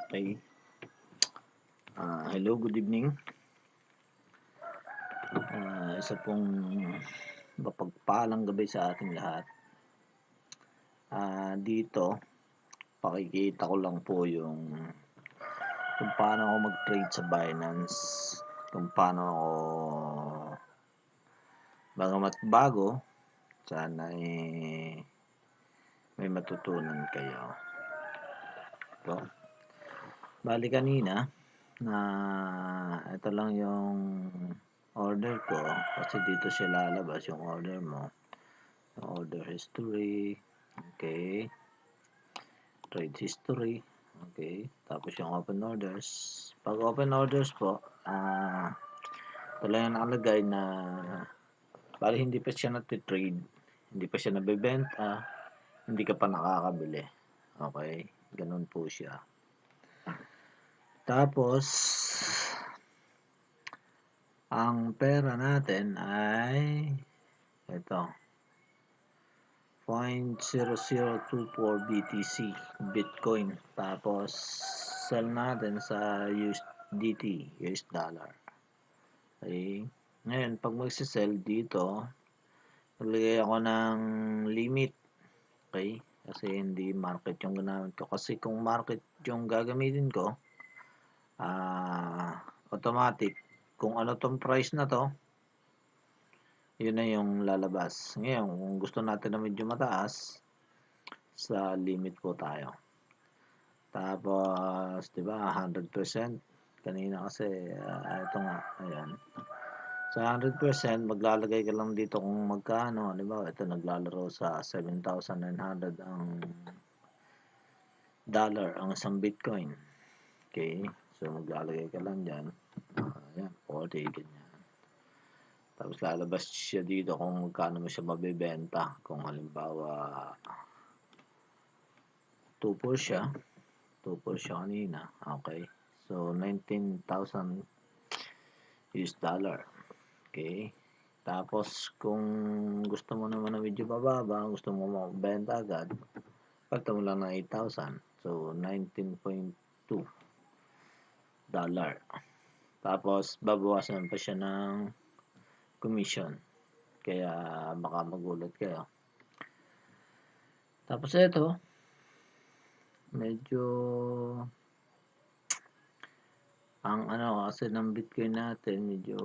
Okay. Hello, good evening. Isa pong mapagpalang gabi sa ating lahat. Dito, pakikita ko lang po kung paano ako mag-trade sa Binance, kung paano ako bago, sana may matutunan kayo. Ito. Bali kanina, ito lang yung order ko kasi dito siya lalabas yung order mo. Order history, okay. Trade history, okay. Tapos yung open orders. Pag open orders po, ito lang yung nakalagay na bali hindi pa siya nati-trade, hindi pa siya nabebenta, hindi ka pa nakakabili. Okay, ganun po siya. Tapos, ang pera natin ay ito, 0.0024 BTC, Bitcoin. Tapos, sell natin sa USDT, US dollar. Okay. Ngayon, pag magsisell dito, naglagay ako ng limit. Okay. Kasi hindi market yung ginamit ko. Kasi kung market yung gagamitin ko, automatic kung ano tong price na to, yun na yung lalabas. Ngayon kung gusto natin na medyo mataas, sa limit po tayo. Tapos diba 100% kanina kasi ito nga, ayan, sa 100% maglalagay ka lang dito kung magkano. Diba ito naglalaro sa 7,900 ang dollar ang isang Bitcoin. Okay, so maglalagay ka lang dyan. Ayan, 40, ganyan. Tapos lalabas siya dito kung magkano mo siya mabibenta. Kung halimbawa 2 siya kanina. Okay, so 19,000 US dollar. Okay, tapos kung gusto mo naman na medyo bababa, gusto mo mabenta agad, pagta mo lang ng 8,000. So 19.2 dollar. Tapos babawasan pa siya ng commission. Kaya baka magulat kayo. Tapos ito, medyo ang kasi ng Bitcoin natin medyo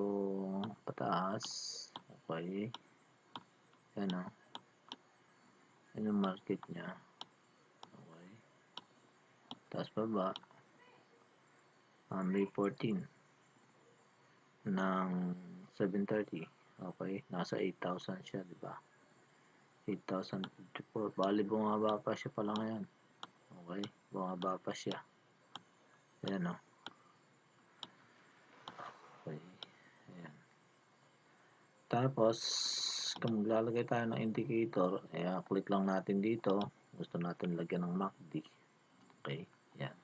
pataas. Okay. Yan o. Yan yung market niya. Okay. Tapos baba. May 14 ng 730. Okay. Nasa 8,000 siya, diba? 8,054. Bali, bumaba pa siya pala ngayon. Okay. Bumaba pa siya. Ayan o. Okay. Ayan. Tapos, kung maglalagay tayo ng indicator, click lang natin dito. Gusto natin lagyan ng MACD. Okay. Ayan.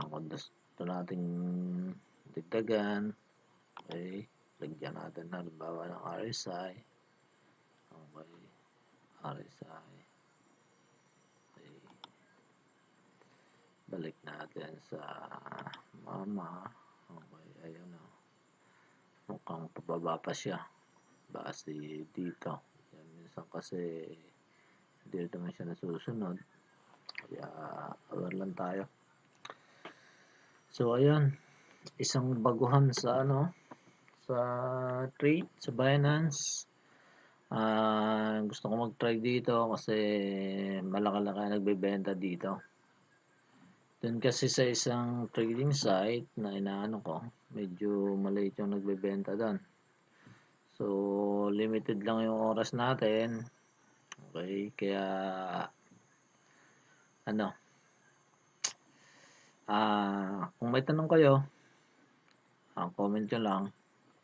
Kung gusto natin dagdagan, okay, lagyan natin halimbawa ng RSI. Okay, RSI. Okay, balik natin sa mama. Okay, ayun o. Mukhang pababa pa siya base dito. Yan, minsan kasi hindi naman siya nasusunod, kaya aware lang tayo. So ayun, isang baguhan sa sa trade sa Binance. Gusto ko mag-try dito kasi malaki-laki nagbebenta dito. Doon kasi sa isang trading site na inaano ko, medyo maliit yung nagbebenta doon. So limited lang yung oras natin. Okay, kaya kung may tanong kayo, comment nyo lang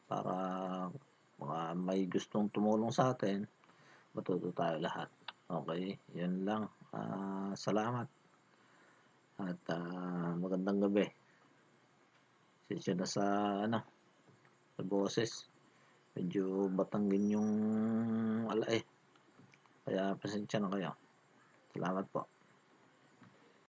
para may gustong tumulong sa atin, matuto tayo lahat. Okay, yun lang. Salamat at magandang gabi. Sensya na sa sa boses. Medyo batanggin yung kaya pasensya na kayo. Salamat po.